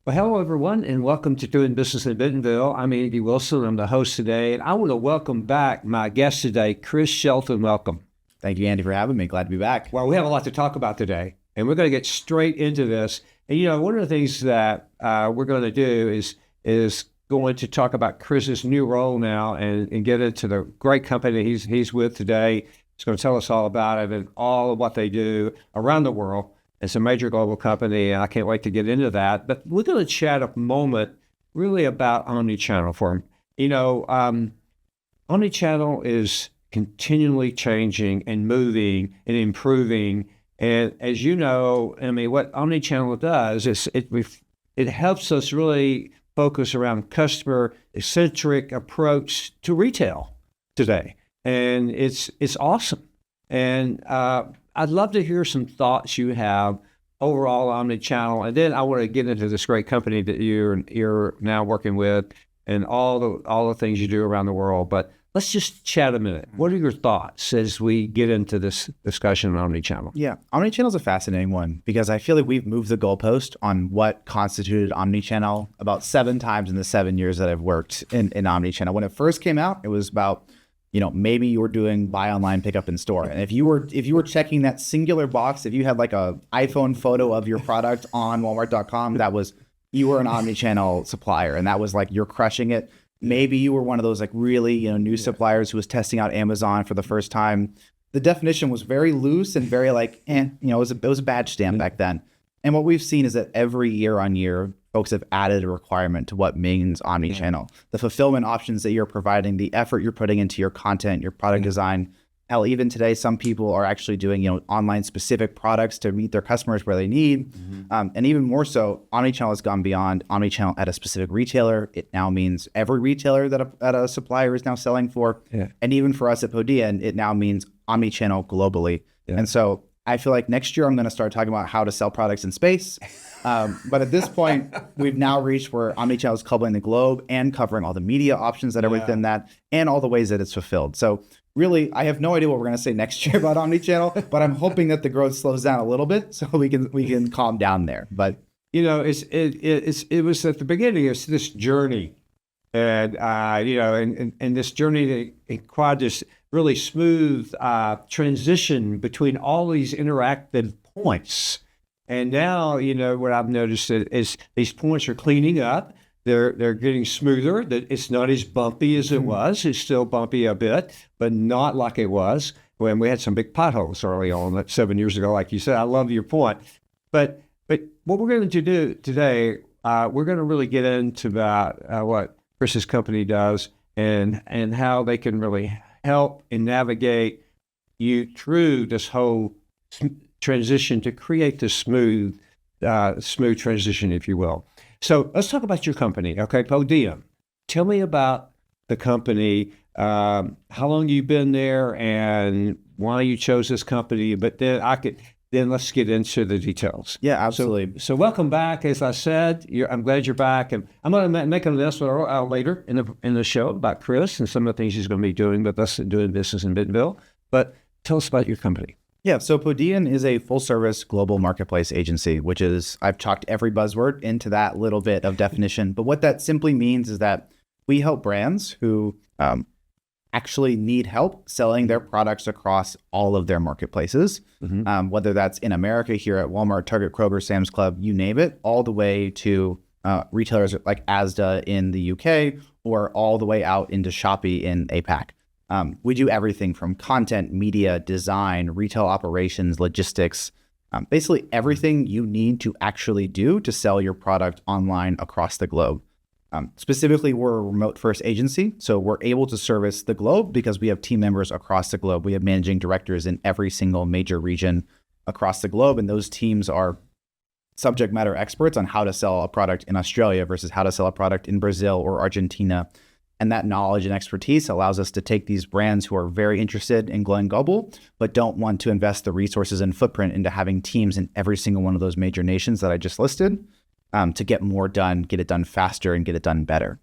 Well, hello, everyone, and welcome to Doing Business in Bentonville. I'm Andy Wilson. I'm the host today, and I want to welcome back my guest today, Chris Sheldon. Welcome. Thank you, Andy, for having me. Glad to be back. Well, we have a lot to talk about today, and we're going to get straight into this. And, one of the things that we're going to do is going to talk about Chris's new role now and get into the great company he's with today. He's going to tell us all about it and all of what they do around the world. It's a major global company, and I can't wait to get into that. But we're going to chat a moment really about omnichannel for him. Omnichannel is continually changing and moving and improving. And as you know, what omnichannel does is it helps us really focus around customer-centric approach to retail today. And it's awesome. And I'd love to hear some thoughts you have overall omnichannel, and then I want to get into this great company that you're now working with, and all the things you do around the world. But let's just chat a minute. What are your thoughts as we get into this discussion on omnichannel? Yeah, omnichannel is a fascinating one because I feel like we've moved the goalpost on what constituted omnichannel about 7 times in the 7 years that I've worked in omnichannel. When it first came out, it was about maybe you were doing buy online, pick up in store. And if you were checking that singular box, if you had like a iPhone photo of your product on Walmart.com, you were an omnichannel supplier. And that was like, you're crushing it. Maybe you were one of those like really, new suppliers who was testing out Amazon for the first time. The definition was very loose and very like, it was a badge stamp back then. And what we've seen is that every year on year, folks have added a requirement to what means omnichannel. The fulfillment options that you're providing, the effort you're putting into your content, your product design. Hell, even today, some people are actually doing online specific products to meet their customers where they need. And even more so, omnichannel has gone beyond omnichannel at a specific retailer. It now means every retailer that a supplier is now selling for. Yeah. And even for us at Podia, it now means omnichannel globally. Yeah. And so I feel like next year I'm going to start talking about how to sell products in space. But at this point, we've now reached where omnichannel is covering the globe and covering all the media options that are within that and all the ways that it's fulfilled. So really, I have no idea what we're going to say next year about omnichannel, but I'm hoping that the growth slows down a little bit so we can calm down there. But it was at the beginning of this journey, and and this journey it required this really smooth transition between all these interactive points. And now, what I've noticed is these points are cleaning up. They're getting smoother. That it's not as bumpy as it was. It's still bumpy a bit, but not like it was when we had some big potholes early on, like 7 years ago. Like you said, I love your point. But what we're going to do today, we're going to really get into about what Chris's company does and how they can really help and navigate you through this whole transition to create this smooth transition, if you will. So let's talk about your company, okay? Podia. Tell me about the company, how long you've been there, and why you chose this company. But then let's get into the details. Yeah, absolutely. So welcome back. As I said, I'm glad you're back, and I'm going to make an announcement later in the show about Chris and some of the things he's going to be doing with us doing business in Bentonville. But tell us about your company. Yeah, so Podean is a full-service global marketplace agency, which is, I've chalked every buzzword into that little bit of definition. But what that simply means is that we help brands who actually need help selling their products across all of their marketplaces, whether that's in America here at Walmart, Target, Kroger, Sam's Club, you name it, all the way to retailers like Asda in the UK or all the way out into Shopee in APAC. We do everything from content, media, design, retail operations, logistics, basically everything you need to actually do to sell your product online across the globe. Specifically, we're a remote first agency, so we're able to service the globe because we have team members across the globe. We have managing directors in every single major region across the globe, and those teams are subject matter experts on how to sell a product in Australia versus how to sell a product in Brazil or Argentina. And that knowledge and expertise allows us to take these brands who are very interested in going global, but don't want to invest the resources and footprint into having teams in every single one of those major nations that I just listed to get more done, get it done faster, and get it done better.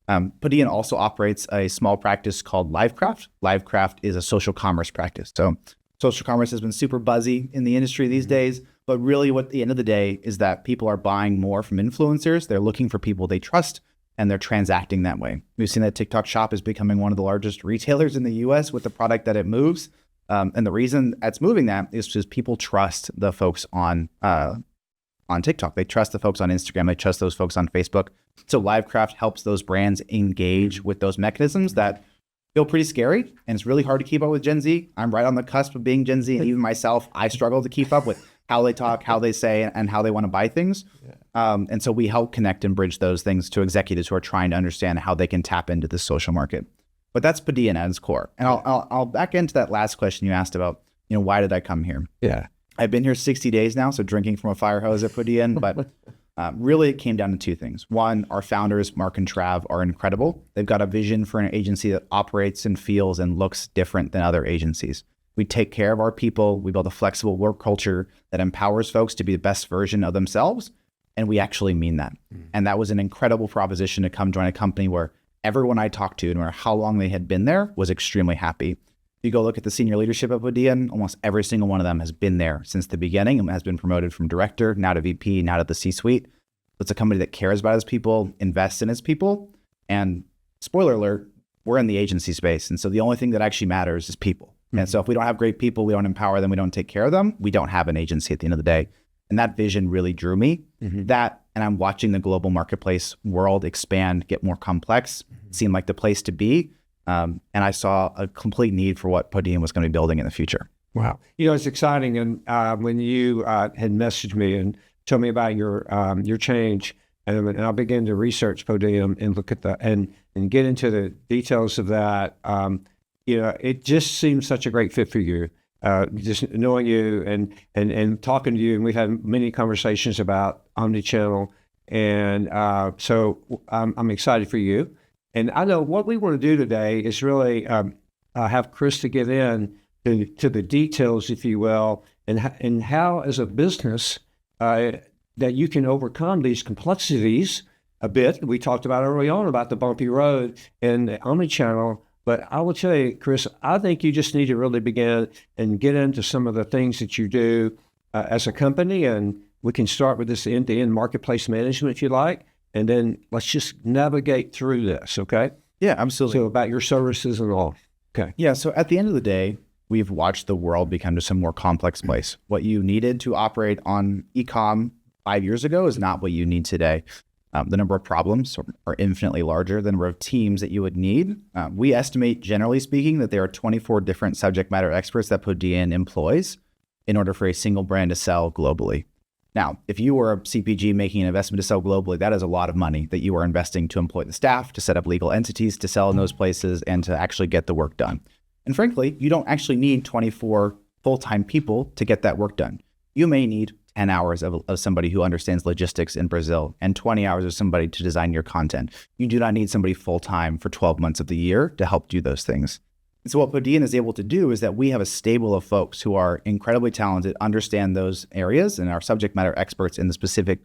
Podean also operates a small practice called Livecraft. Livecraft is a social commerce practice. So social commerce has been super buzzy in the industry these days. But really what at the end of the day is that people are buying more from influencers. They're looking for people they trust and they're transacting that way. We've seen that TikTok Shop is becoming one of the largest retailers in the US with the product that it moves. And the reason that's moving that is because people trust the folks on TikTok. They trust the folks on Instagram. They trust those folks on Facebook. So Livecraft helps those brands engage with those mechanisms that feel pretty scary. And it's really hard to keep up with Gen Z. I'm right on the cusp of being Gen Z. And even myself, I struggle to keep up with how they talk, how they say, and how they want to buy things. And so we help connect and bridge those things to executives who are trying to understand how they can tap into the social market. But that's Podia at its core. And I'll back into that last question you asked about, why did I come here? Yeah. I've been here 60 days now, so drinking from a fire hose at Podia, but really it came down to two things. One, our founders, Mark and Trav, are incredible. They've got a vision for an agency that operates and feels and looks different than other agencies. We take care of our people. We build a flexible work culture that empowers folks to be the best version of themselves. And we actually mean that. And that was an incredible proposition to come join a company where everyone I talked to, no matter how long they had been there, was extremely happy. If you go look at the senior leadership of Podia, almost every single one of them has been there since the beginning and has been promoted from director, now to VP, now to the C-suite. It's a company that cares about its people, invests in its people. And spoiler alert, we're in the agency space. And so the only thing that actually matters is people. And so if we don't have great people, we don't empower them, we don't take care of them, we don't have an agency at the end of the day. And that vision really drew me. That, and I'm watching the global marketplace world expand, get more complex, seemed like the place to be. And I saw a complete need for what Podean was going to be building in the future. Wow. It's exciting. And when you had messaged me and told me about your change, and I'll begin to research Podean and look at and get into the details of that. It just seems such a great fit for you. Just knowing you and talking to you, and we've had many conversations about omnichannel, and so I'm excited for you. And I know what we want to do today is really have Chris to get in to the details, if you will, and how as a business that you can overcome these complexities a bit. We talked about early on about the bumpy road and the omnichannel. But I will tell you, Chris, I think you just need to really begin and get into some of the things that you do as a company. And we can start with this end-to-end marketplace management, if you like. And then let's just navigate through this, okay? Yeah, absolutely. So about your services and all. Okay. Yeah, so at the end of the day, we've watched the world become just a more complex place. What you needed to operate on e-com 5 years ago is not what you need today. The number of problems are infinitely larger. The number of teams that you would need. We estimate, generally speaking, that there are 24 different subject matter experts that Podean employs in order for a single brand to sell globally. Now, if you were a CPG making an investment to sell globally, that is a lot of money that you are investing to employ the staff, to set up legal entities, to sell in those places, and to actually get the work done. And frankly, you don't actually need 24 full-time people to get that work done. You may need 10 hours of somebody who understands logistics in Brazil and 20 hours of somebody to design your content. You do not need somebody full-time for 12 months of the year to help do those things. And so what Podean is able to do is that we have a stable of folks who are incredibly talented, understand those areas, and are subject matter experts in the specific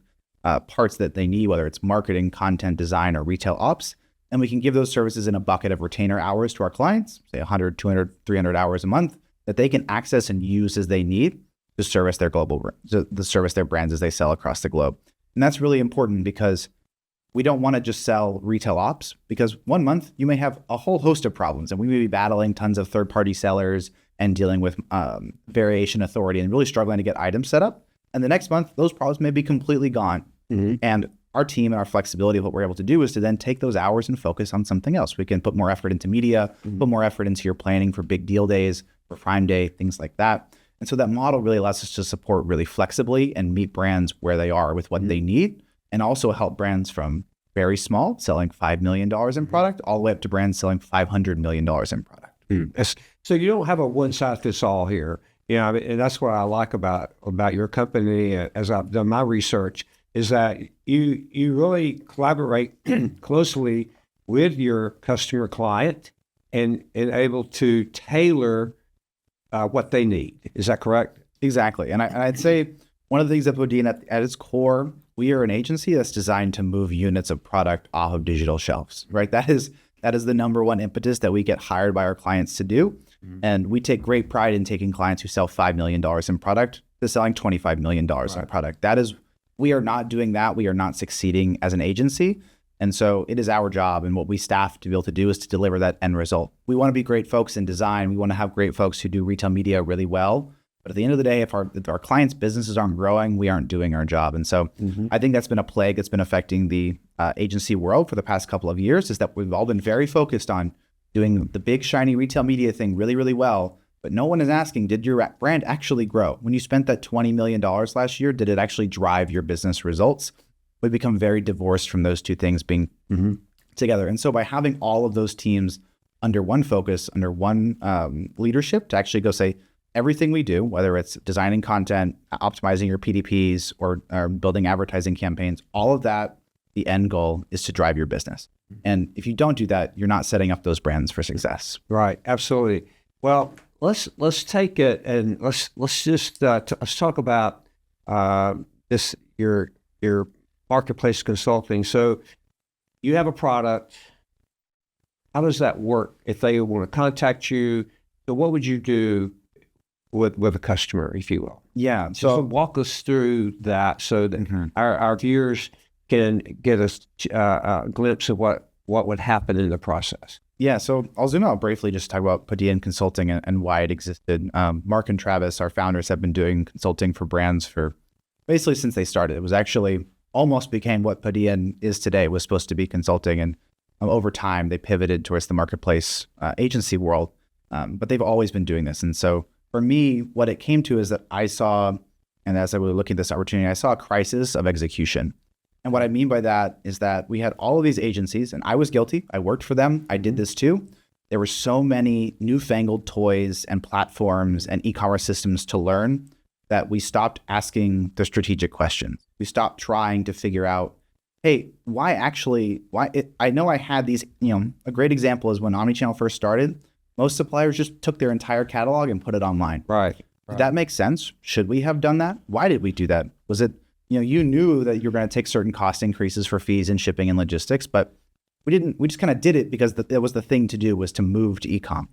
parts that they need, whether it's marketing, content design, or retail ops. And we can give those services in a bucket of retainer hours to our clients, say 100, 200, 300 hours a month, that they can access and use as they need to service their to service their brands as they sell across the globe. And that's really important because we don't want to just sell retail ops, because one month you may have a whole host of problems and we may be battling tons of third-party sellers and dealing with variation authority and really struggling to get items set up. And the next month, those problems may be completely gone. And our team and our flexibility of what we're able to do is to then take those hours and focus on something else. We can put more effort into media, put more effort into your planning for big deal days, for Prime Day, things like that. And so that model really allows us to support really flexibly and meet brands where they are with what they need, and also help brands from very small, selling $5 million in product, all the way up to brands selling $500 million in product. So you don't have a one-size-fits-all here. And that's what I like about your company, as I've done my research, is that you really collaborate closely with your customer client and able to tailor what they need. Is that correct? Exactly. And I'd say one of the things that Podean at its core, we are an agency that's designed to move units of product off of digital shelves, right? That is the number one impetus that we get hired by our clients to do. And we take great pride in taking clients who sell $5 million in product to selling $25 million in a product. We are not doing that. We are not succeeding as an agency. And so it is our job, and what we staff to be able to do is to deliver that end result. We want to be great folks in design. We want to have great folks who do retail media really well. But at the end of the day, if our clients' businesses aren't growing, we aren't doing our job. And so I think that's been a plague that's been affecting the agency world for the past couple of years, is that we've all been very focused on doing the big, shiny retail media thing really, really well. But no one is asking, did your brand actually grow? When you spent that $20 million last year, did it actually drive your business results? We become very divorced from those two things being together. And so by having all of those teams under one focus, under one leadership, to actually go say, everything we do, whether it's designing content, optimizing your PDPs, or building advertising campaigns, all of that, the end goal is to drive your business. And if you don't do that, you're not setting up those brands for success. Right. Absolutely. Well, let's take it and let's just let's talk about this your marketplace consulting. So you have a product. How does that work if they want to contact you? So what would you do with a customer, if you will? Yeah. So walk us through that so that our viewers can get a glimpse of what would happen in the process. Yeah, so I'll zoom out briefly, just talk about Podean Consulting and why it existed. Mark and Travis, our founders, have been doing consulting for brands for basically since they started. It was actually almost became what Podean is today. It was supposed to be consulting, and over time they pivoted towards the marketplace agency world. But they've always been doing this. And so for me, what it came to is that I saw, and as I was looking at this opportunity, I saw a crisis of execution. And what I mean by that is that we had all of these agencies, and I was guilty. I worked for them. I did this too. There were so many newfangled toys and platforms and e-commerce systems to learn that we stopped asking the strategic questions. We stopped trying to figure out, hey, I know I had these, a great example is when omnichannel first started, most suppliers just took their entire catalog and put it online. Right. Did that make sense? Should we have done that? Why did we do that? Was it, you knew that you're going to take certain cost increases for fees and shipping and logistics, but we just kind of did it because that was the thing to do, was to move to e-com.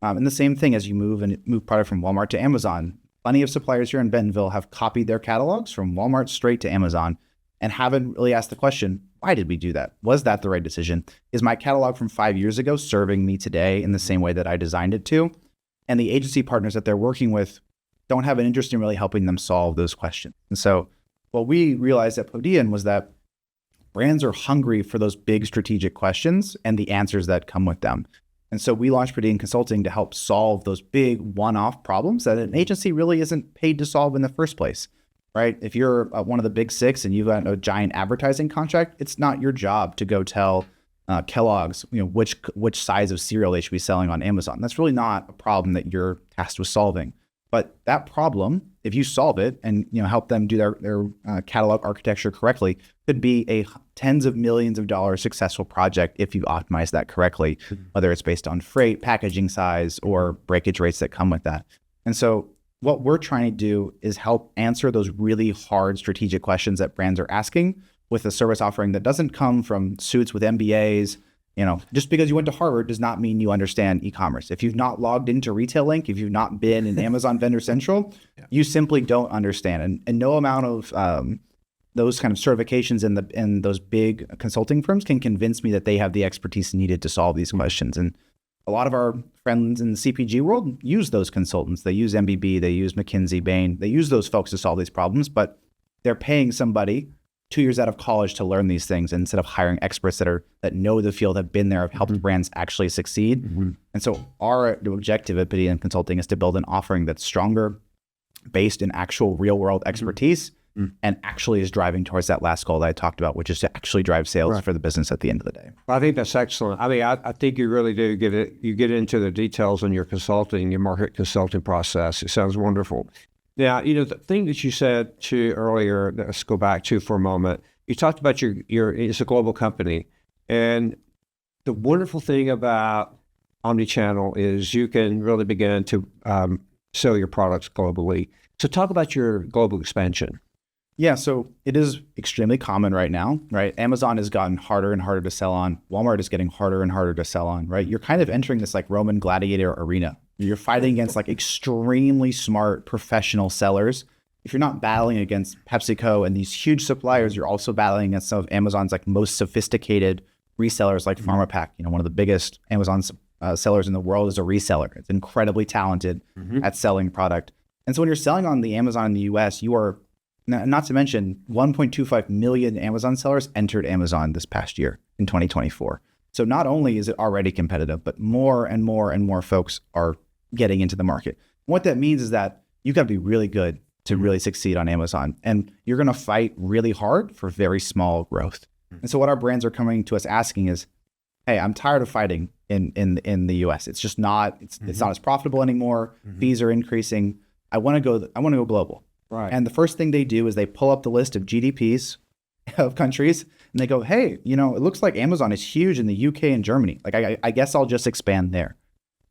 And the same thing as you move product from Walmart to Amazon. Plenty of suppliers here in Bentonville have copied their catalogs from Walmart straight to Amazon and haven't really asked the question, why did we do that? Was that the right decision? Is my catalog from 5 years ago serving me today in the same way that I designed it to? And the agency partners that they're working with don't have an interest in really helping them solve those questions. And so what we realized at Podean was that brands are hungry for those big strategic questions and the answers that come with them. And so we launched Podean Consulting to help solve those big one-off problems that an agency really isn't paid to solve in the first place, right? If you're one of the big six and you've got a giant advertising contract, it's not your job to go tell Kellogg's, which size of cereal they should be selling on Amazon. That's really not a problem that you're tasked with solving. But that problem, if you solve it and help them do their catalog architecture correctly, could be a tens of millions of dollars successful project if you optimize that correctly, whether it's based on freight, packaging size, or breakage rates that come with that. And so what we're trying to do is help answer those really hard strategic questions that brands are asking with a service offering that doesn't come from suits with MBAs. Just because you went to Harvard does not mean you understand e-commerce. If you've not logged into Retail Link, if you've not been in Amazon Vendor Central, you simply don't understand. And no amount of those kind of certifications in those big consulting firms can convince me that they have the expertise needed to solve these questions. And a lot of our friends in the CPG world use those consultants. They use MBB, they use McKinsey, Bain. They use those folks to solve these problems, but they're paying somebody 2 years out of college to learn these things instead of hiring experts that know the field, have been there, have helped brands actually succeed. And so our objective at Podia Consulting is to build an offering that's stronger, based in actual real world expertise, and actually is driving towards that last goal that I talked about, which is to actually drive sales for the business at the end of the day. I think that's excellent. I mean, I think you really do you get into the details in your market consulting process. It sounds wonderful. Now, the thing that you said earlier, let's go back to for a moment. You talked about it's a global company. And the wonderful thing about omnichannel is you can really begin to sell your products globally. So talk about your global expansion. Yeah, so it is extremely common right now, right? Amazon has gotten harder and harder to sell on. Walmart is getting harder and harder to sell on, right? You're kind of entering this like Roman gladiator arena. You're fighting against like extremely smart professional sellers if you're not battling against PepsiCo and these huge suppliers, you're also battling against some of Amazon's like most sophisticated resellers like PharmaPack. You know, one of the biggest Amazon sellers in the world is a reseller. It's incredibly talented at selling product. And so when you're selling on the Amazon in the US, you are, not to mention 1.25 million Amazon sellers entered Amazon this past year in 2024. So not only is it already competitive, but more and more and more folks are getting into the market. What that means is that you've got to be really good to really succeed on Amazon. And you're going to fight really hard for very small growth. And so what our brands are coming to us asking is, hey, I'm tired of fighting in the US. It's just not, it's not as profitable anymore. Fees are increasing. I want to go global. Right. And the first thing they do is they pull up the list of GDPs of countries and they go, hey, you know, it looks like Amazon is huge in the UK and Germany. Like, I guess I'll just expand there.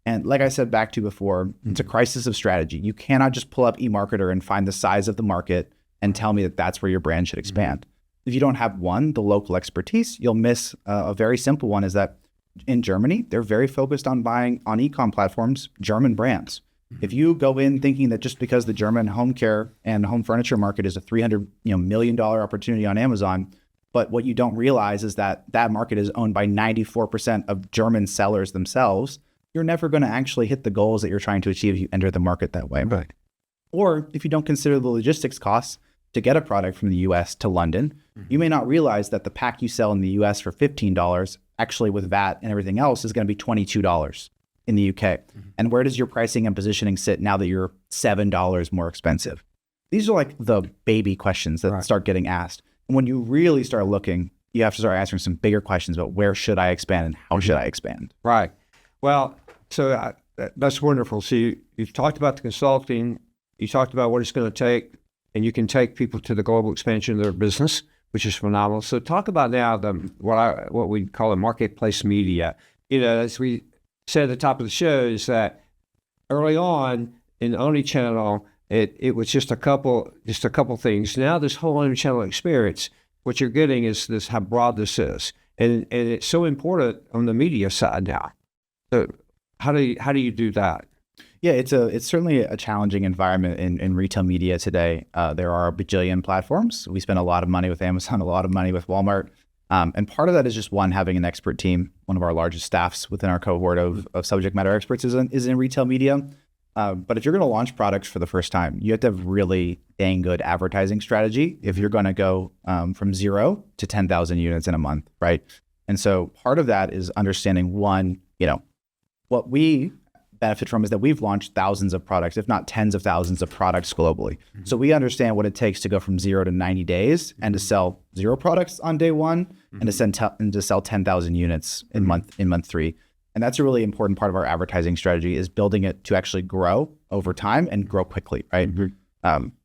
And like I said back to before, it's a crisis of strategy. You cannot just pull up eMarketer and find the size of the market and tell me that that's where your brand should expand. If you don't have the local expertise, you'll miss a very simple one is that in Germany, they're very focused on buying on e-com platforms, German brands. If you go in thinking that just because the German home care and home furniture market is a $300 million opportunity on Amazon, but what you don't realize is that that market is owned by 94% of German sellers themselves, you're never going to actually hit the goals that you're trying to achieve if you enter the market that way. Right. Or if you don't consider the logistics costs to get a product from the US to London, you may not realize that the pack you sell in the US for $15, actually with VAT and everything else, is going to be $22 in the UK. And where does your pricing and positioning sit now that you're $7 more expensive? These are like the baby questions that start getting asked. And when you really start looking, you have to start asking some bigger questions about where should I expand and how should I expand? Right. Well, so that's wonderful. So you've talked about the consulting, you talked about what it's going to take, and you can take people to the global expansion of their business, which is phenomenal. So talk about now what we call a marketplace media. You know, as we said at the top of the show, is that early on in omnichannel, it was just a couple things. Now this whole omnichannel experience, what you're getting is this how broad this is, and it's so important on the media side now. So how do you do that? Yeah, it's certainly a challenging environment in retail media today. There are a bajillion platforms. We spend a lot of money with Amazon, a lot of money with Walmart. And part of that is just one, having an expert team. One of our largest staffs within our cohort of subject matter experts is in retail media. But if you're going to launch products for the first time, you have to have really dang good advertising strategy if you're going to go from 0 to 10,000 units in a month, right? And so part of that is understanding one, what we benefit from is that we've launched thousands of products, if not tens of thousands of products globally. So we understand what it takes to go from 0 to 90 days and to sell 0 products on day 1 and to sell 10,000 units in month 3. And that's a really important part of our advertising strategy, is building it to actually grow over time and grow quickly, right?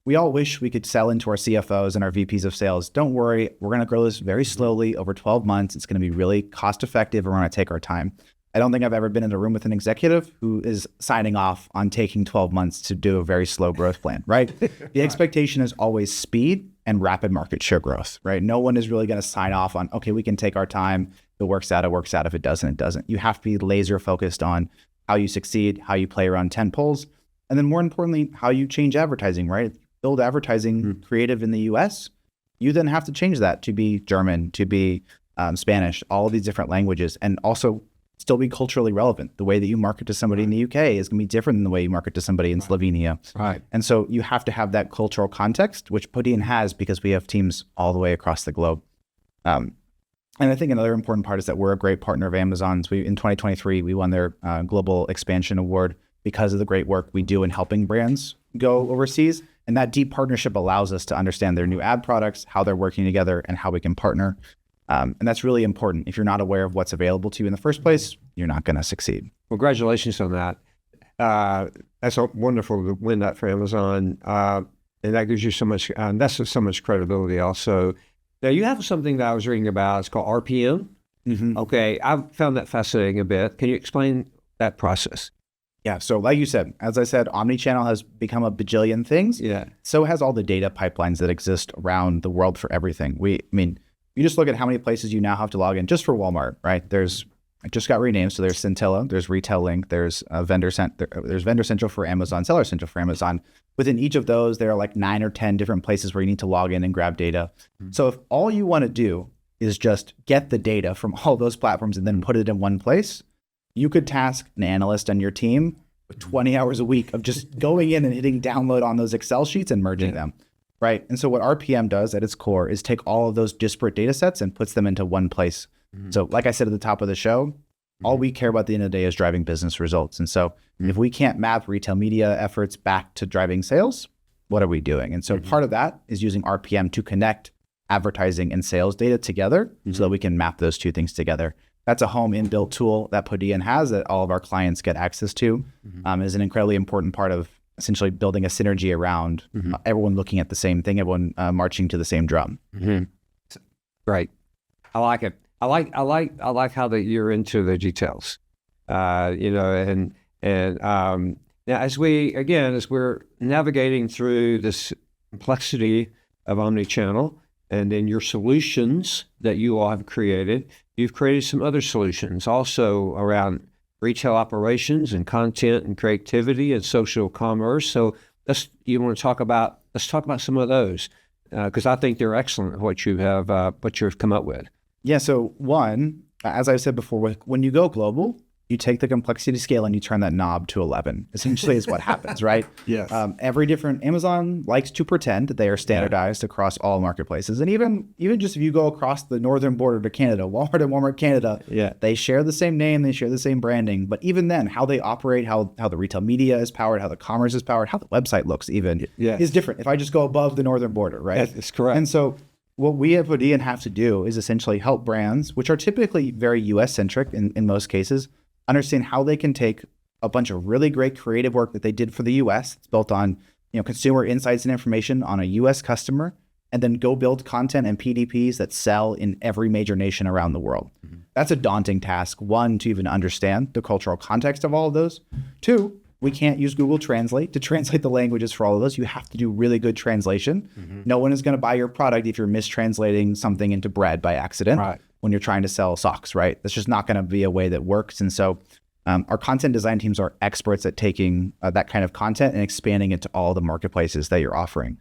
We all wish we could sell into our CFOs and our VPs of sales. Don't worry, we're going to grow this very slowly over 12 months. It's going to be really cost effective, and we're going to take our time. I don't think I've ever been in a room with an executive who is signing off on taking 12 months to do a very slow growth plan, right? The expectation is always speed and rapid market share growth, right? No one is really going to sign off on, okay, we can take our time. If it works out, it works out. If it doesn't, it doesn't. You have to be laser focused on how you succeed, how you play around 10 poles, and then more importantly, how you change advertising, right? Build advertising creative in the US. You then have to change that to be German, to be Spanish, all of these different languages, and also still be culturally relevant. The way that you market to somebody in the UK is going to be different than the way you market to somebody in Slovenia. Right. And so you have to have that cultural context, which Podean has because we have teams all the way across the globe. And I think another important part is that we're a great partner of Amazon's. In 2023, we won their Global Expansion Award because of the great work we do in helping brands go overseas. And that deep partnership allows us to understand their new ad products, how they're working together, and how we can partner. And that's really important. If you're not aware of what's available to you in the first place, you're not going to succeed. Congratulations on that. That's wonderful to win that for Amazon. And that gives you so much, that's so much credibility also. Now you have something that I was reading about. It's called RPM. Okay. I've found that fascinating a bit. Can you explain that process? Yeah. So like you said, as I said, omnichannel has become a bajillion things. Yeah. So has all the data pipelines that exist around the world for everything. You just look at how many places you now have to log in just for Walmart, right? There's it just got renamed. So there's Scintilla, there's Retail Link, there's there's Vendor Central for Amazon, Seller Central for Amazon. Within each of those, there are like 9 or 10 different places where you need to log in and grab data. So if all you want to do is just get the data from all those platforms and then put it in one place, you could task an analyst on your team with 20 hours a week of just going in and hitting download on those Excel sheets and merging them, right? And so what RPM does at its core is take all of those disparate data sets and puts them into one place. So like I said at the top of the show, all we care about at the end of the day is driving business results. And so if we can't map retail media efforts back to driving sales, what are we doing? And so part of that is using RPM to connect advertising and sales data together so that we can map those two things together. That's a home inbuilt tool that Podean has that all of our clients get access to. Is an incredibly important part of essentially building a synergy around everyone looking at the same thing, everyone marching to the same drum. Great. I like it. I like how that you're into the details. And now as we're navigating through this complexity of omnichannel, and then your solutions that you all have created, you've created some other solutions also around retail operations and content and creativity and social commerce. So let's talk about some of those because I think they're excellent what you've come up with. Yeah. So one, as I said before, when you go global, you take the complexity scale and you turn that knob to 11, essentially is what happens, right? Yes. Amazon likes to pretend that they are standardized across all marketplaces. And even just if you go across the northern border to Canada, Walmart and Walmart Canada, they share the same name, they share the same branding. But even then, how they operate, how the retail media is powered, how the commerce is powered, how the website looks even is different if I just go above the northern border, right? That's correct. And so what we at Podia have to do is essentially help brands, which are typically very US-centric in most cases, understand how they can take a bunch of really great creative work that they did for the US. It's built on consumer insights and information on a US customer, and then go build content and PDPs that sell in every major nation around the world. That's a daunting task. One, to even understand the cultural context of all of those. Two, we can't use Google Translate to translate the languages for all of those. You have to do really good translation. No one is going to buy your product if you're mistranslating something into bread by accident. Right. When you're trying to sell socks, right? That's just not going to be a way that works. And so our content design teams are experts at taking that kind of content and expanding it to all the marketplaces that you're offering.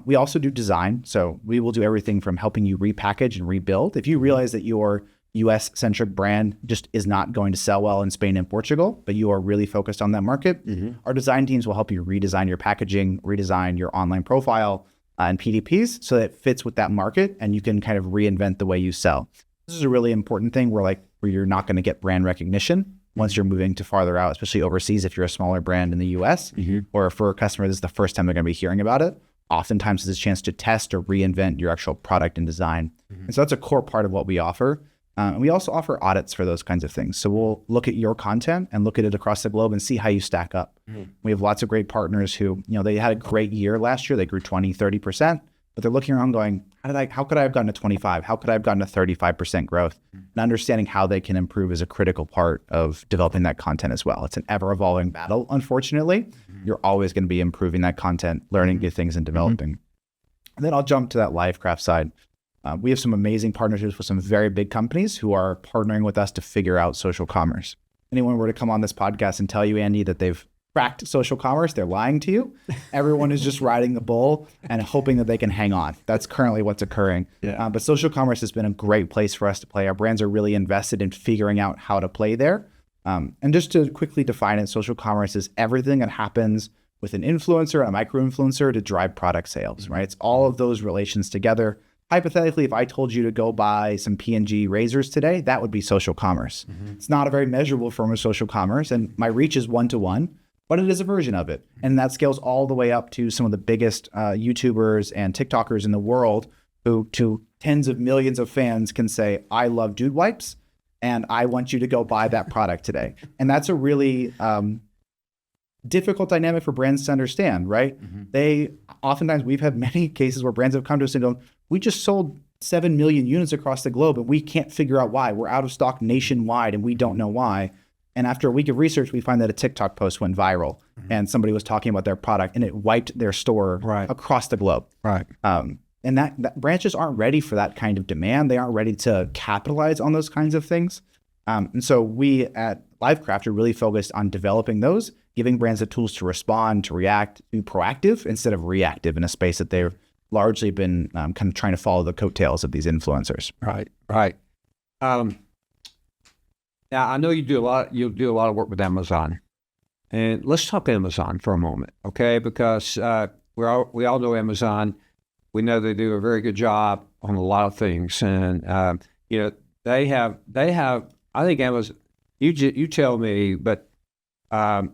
We also do design. So we will do everything from helping you repackage and rebuild. If you realize that your US-centric brand just is not going to sell well in Spain and Portugal, but you are really focused on that market, our design teams will help you redesign your packaging, redesign your online profile and PDPs so that it fits with that market and you can kind of reinvent the way you sell. This is a really important thing where you're not going to get brand recognition once you're moving to farther out, especially overseas if you're a smaller brand in the US, or for a customer, this is the first time they're going to be hearing about it. Oftentimes it's a chance to test or reinvent your actual product and design. And so that's a core part of what we offer. And we also offer audits for those kinds of things. So we'll look at your content and look at it across the globe and see how you stack up. We have lots of great partners who, they had a great year last year. They grew 20, 30%. But they're looking around going, how could I have gotten to 25? How could I have gotten to 35% growth? And understanding how they can improve is a critical part of developing that content as well. It's an ever-evolving battle, unfortunately. You're always going to be improving that content, learning new things and developing. And then I'll jump to that Livecraft side. We have some amazing partnerships with some very big companies who are partnering with us to figure out social commerce. Anyone were to come on this podcast and tell you, Andy, that they've cracked social commerce, they're lying to you. Everyone is just riding the bull and hoping that they can hang on. That's currently what's occurring. But social commerce has been a great place for us to play. Our brands are really invested in figuring out how to play there. And just to quickly define it, social commerce is everything that happens with an influencer and a micro-influencer to drive product sales, right? It's all of those relations together. Hypothetically, if I told you to go buy some P&G razors today, that would be social commerce. It's not a very measurable form of social commerce, and my reach is one-to-one. But it is a version of it. And that scales all the way up to some of the biggest YouTubers and TikTokers in the world who, to tens of millions of fans, can say, I love dude wipes, and I want you to go buy that product today. And that's a really difficult dynamic for brands to understand, right? Oftentimes, we've had many cases where brands have come to us and go, we just sold 7 million units across the globe, and we can't figure out why. We're out of stock nationwide, and we don't know why. And after a week of research, we find that a TikTok post went viral and somebody was talking about their product and it wiped their store across the globe. And that branches aren't ready for that kind of demand. They aren't ready to capitalize on those kinds of things. And so we at LiveCraft are really focused on developing those, giving brands the tools to respond, to react, be proactive instead of reactive in a space that they've largely been kind of trying to follow the coattails of these influencers. Right, right. Now I know you do a lot. You'll do a lot of work with Amazon, and let's talk Amazon for a moment, okay? Because we all know Amazon. We know they do a very good job on a lot of things, and they have. I think Amazon. You tell me, but tell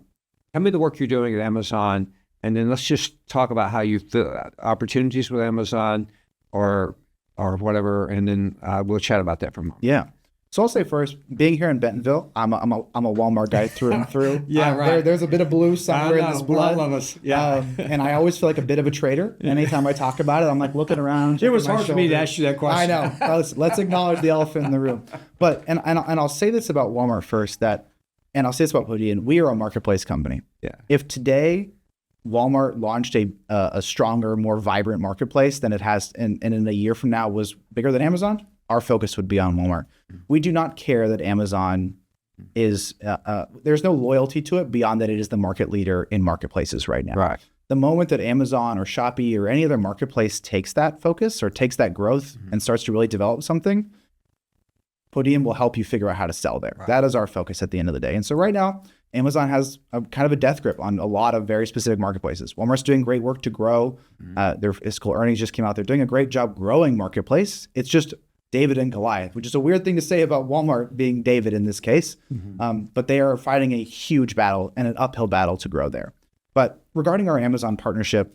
me the work you're doing at Amazon, and then let's just talk about how you feel opportunities with Amazon, or whatever, and then we'll chat about that for a moment. Yeah. So I'll say first, being here in Bentonville, I'm a Walmart guy through and through. Yeah, right. There's a bit of blue somewhere in this blood. All of us. Yeah. And I always feel like a bit of a traitor. Anytime I talk about it, I'm like looking around. It was hard for me to ask you that question. I know. Let's acknowledge the elephant in the room. But and I'll say this about Walmart first, and I'll say this about Podia. We are a marketplace company. Yeah. If today Walmart launched a stronger, more vibrant marketplace than it has, and in a year from now was bigger than Amazon, our focus would be on Walmart. We do not care that Amazon is, there's no loyalty to it beyond that it is the market leader in marketplaces right now. Right. The moment that Amazon or Shopee or any other marketplace takes that focus or takes that growth and starts to really develop something, Podean will help you figure out how to sell there. Right. That is our focus at the end of the day. And so right now, Amazon has kind of a death grip on a lot of very specific marketplaces. Walmart's doing great work to grow. Their fiscal earnings just came out. They're doing a great job growing marketplace. It's just David and Goliath, which is a weird thing to say about Walmart being David in this case. But they are fighting a huge battle and an uphill battle to grow there. But regarding our Amazon partnership,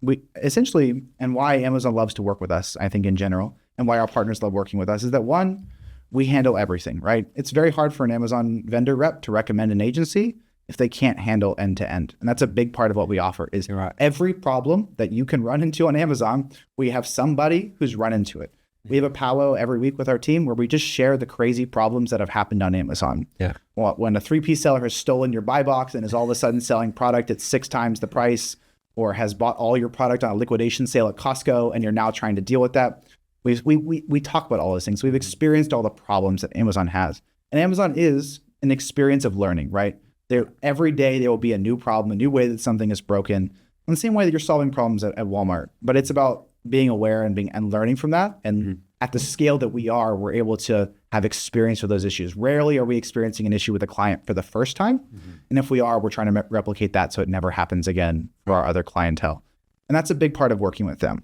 we essentially, and why Amazon loves to work with us, I think in general, and why our partners love working with us is that one, we handle everything, right? It's very hard for an Amazon vendor rep to recommend an agency if they can't handle end to end. And that's a big part of what we offer is every problem that you can run into on Amazon, we have somebody who's run into it. We have a powwow every week with our team where we just share the crazy problems that have happened on Amazon. Yeah. Well, when a 3P seller has stolen your buy box and is all of a sudden selling product at 6 times the price, or has bought all your product on a liquidation sale at Costco and you're now trying to deal with that. We talk about all those things. We've experienced all the problems that Amazon has. And Amazon is an experience of learning, right? Every day there will be a new problem, a new way that something is broken, in the same way that you're solving problems at Walmart. But it's about being aware and learning from that. And at the scale that we are, we're able to have experience with those issues. Rarely are we experiencing an issue with a client for the first time. And if we are, we're trying to replicate that so it never happens again for our other clientele. And that's a big part of working with them.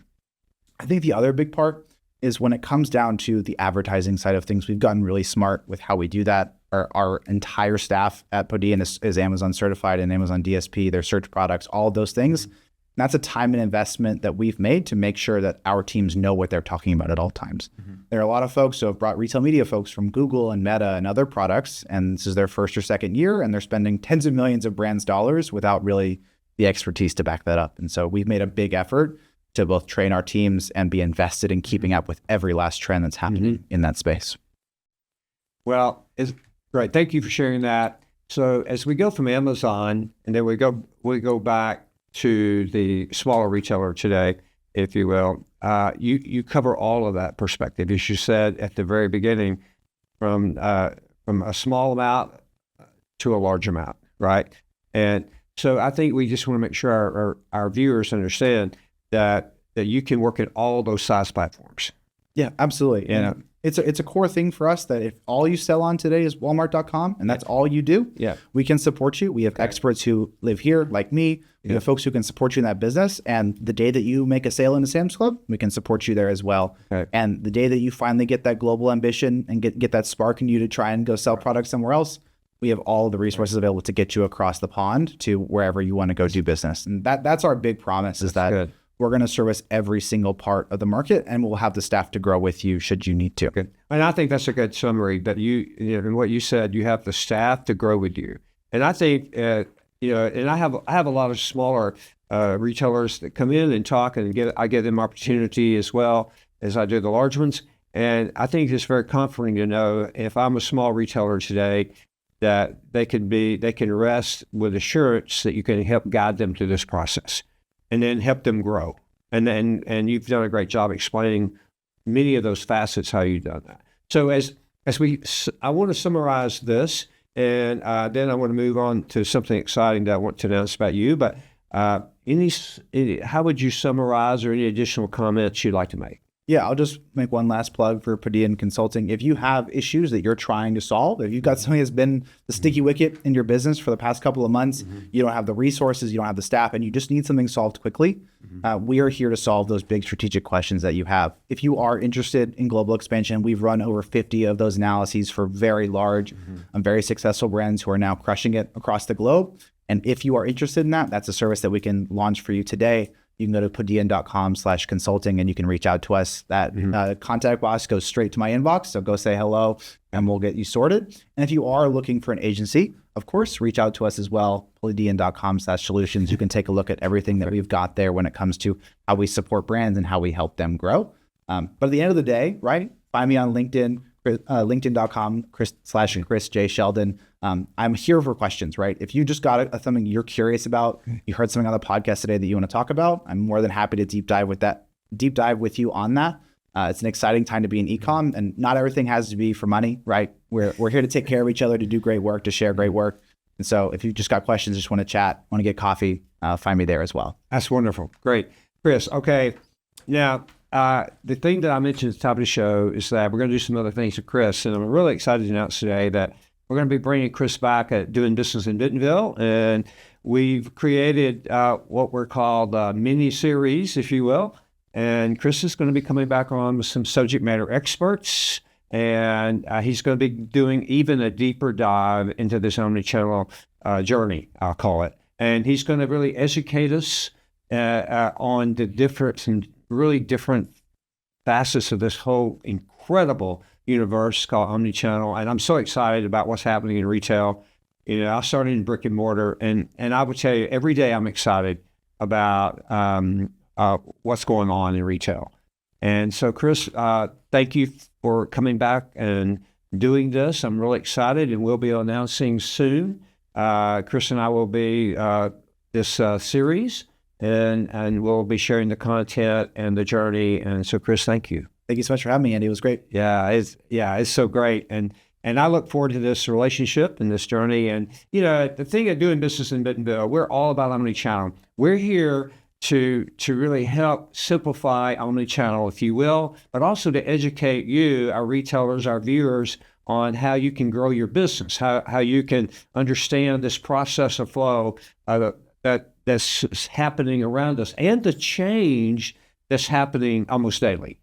I think the other big part is when it comes down to the advertising side of things, we've gotten really smart with how we do that. Our entire staff at Podia is Amazon certified and Amazon DSP, their search products, all of those things. And that's a time and investment that we've made to make sure that our teams know what they're talking about at all times. There are a lot of folks who have brought retail media folks from Google and Meta and other products, and this is their first or second year, and they're spending tens of millions of brands' dollars without really the expertise to back that up. And so we've made a big effort to both train our teams and be invested in keeping up with every last trend that's happening in that space. Well, it's great. Thank you for sharing that. So as we go from Amazon, and then we go back to the smaller retailer today, if you will, you cover all of that perspective, as you said at the very beginning, from a small amount to a large amount, right? And so I think we just want to make sure our viewers understand that you can work at all those size platforms. Yeah, absolutely. And it's a core thing for us that if all you sell on today is Walmart.com and that's all you do, we can support you. We have experts who live here, like me. We have folks who can support you in that business. And the day that you make a sale into Sam's Club, we can support you there as well. And the day that you finally get that global ambition and get that spark in you to try and go sell products somewhere else, we have all the resources available to get you across the pond to wherever you want to go do business. And that's our big promise, is that we're going to service every single part of the market, and we'll have the staff to grow with you should you need to. Good. And I think that's a good summary. That and what you said, you have the staff to grow with you. And I think and I have a lot of smaller retailers that come in and talk, and I give them opportunity as well as I do the large ones. And I think it's very comforting to know if I'm a small retailer today, that they can rest with assurance that you can help guide them through this process, and then help them grow. And you've done a great job explaining many of those facets, how you've done that. So as I want to summarize this, and then I want to move on to something exciting that I want to announce about you. But how would you summarize, or any additional comments you'd like to make? Yeah, I'll just make one last plug for Podia Consulting. If you have issues that you're trying to solve, if you've got something that's been the sticky wicket in your business for the past couple of months, you don't have the resources, you don't have the staff, and you just need something solved quickly, we are here to solve those big strategic questions that you have. If you are interested in global expansion, we've run over 50 of those analyses for very large and very successful brands who are now crushing it across the globe. And if you are interested in that, that's a service that we can launch for you today. You can go to podean.com/consulting and you can reach out to us. That contact box goes straight to my inbox. So go say hello and we'll get you sorted. And if you are looking for an agency, of course, reach out to us as well. Podean.com/solutions. You can take a look at everything that we've got there when it comes to how we support brands and how we help them grow. But at the end of the day, right? Find me on LinkedIn, linkedin.com/Chris J. Sheldon. I'm here for questions, right? If you just got something you're curious about, you heard something on the podcast today that you want to talk about, I'm more than happy to deep dive with you on that. It's an exciting time to be in e-com, and not everything has to be for money, right? We're here to take care of each other, to do great work, to share great work. And so if you just got questions, just want to chat, want to get coffee, find me there as well. That's wonderful. Great. Chris, okay. Now, the thing that I mentioned at the top of the show is that we're going to do some other things with Chris, and I'm really excited to announce today that we're going to be bringing Chris back at Doing Business in Bentonville, and we've created what we're called mini-series, if you will, and Chris is going to be coming back on with some subject matter experts, and he's going to be doing even a deeper dive into this omnichannel journey, I'll call it, and he's going to really educate us on the really different facets of this whole incredible universe called omnichannel. And I'm so excited about what's happening in retail. You know, I started in brick and mortar, and I would tell you every day I'm excited about what's going on in retail. And so, Chris, thank you for coming back and doing this. I'm really excited, and we'll be announcing soon. Chris and I will be this series. And we'll be sharing the content and the journey. And so, Chris, thank you. Thank you so much for having me, Andy. It was great. Yeah, it's so great. And I look forward to this relationship and this journey. And, you know, the thing of Doing Business in Bentonville, we're all about omnichannel. We're here to really help simplify omnichannel, if you will, but also to educate you, our retailers, our viewers, on how you can grow your business, how you can understand this process of flow that's happening around us, and the change that's happening almost daily.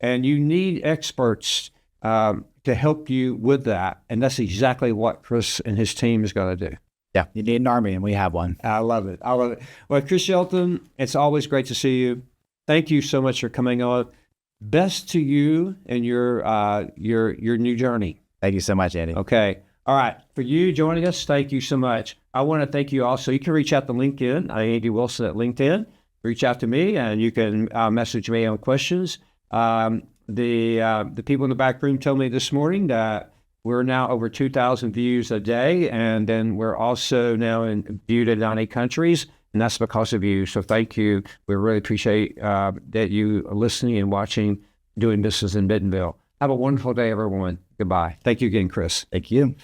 And you need experts to help you with that. And that's exactly what Chris and his team is going to do. Yeah, you need an army, and we have one. I love it. Well, Chris Sheldon, it's always great to see you. Thank you so much for coming on. Best to you and your new journey. Thank you so much, Andy. Okay. All right. For you joining us, thank you so much. I want to thank you also. You can reach out to LinkedIn. I'm Andy Wilson at LinkedIn. Reach out to me, and you can message me on questions. The people in the back room told me this morning that we're now over 2,000 views a day, and then we're also now viewed in 90 countries, and that's because of you. So thank you. We really appreciate that you are listening and watching Doing Business in Bentonville. Have a wonderful day, everyone. Goodbye. Thank you again, Chris. Thank you.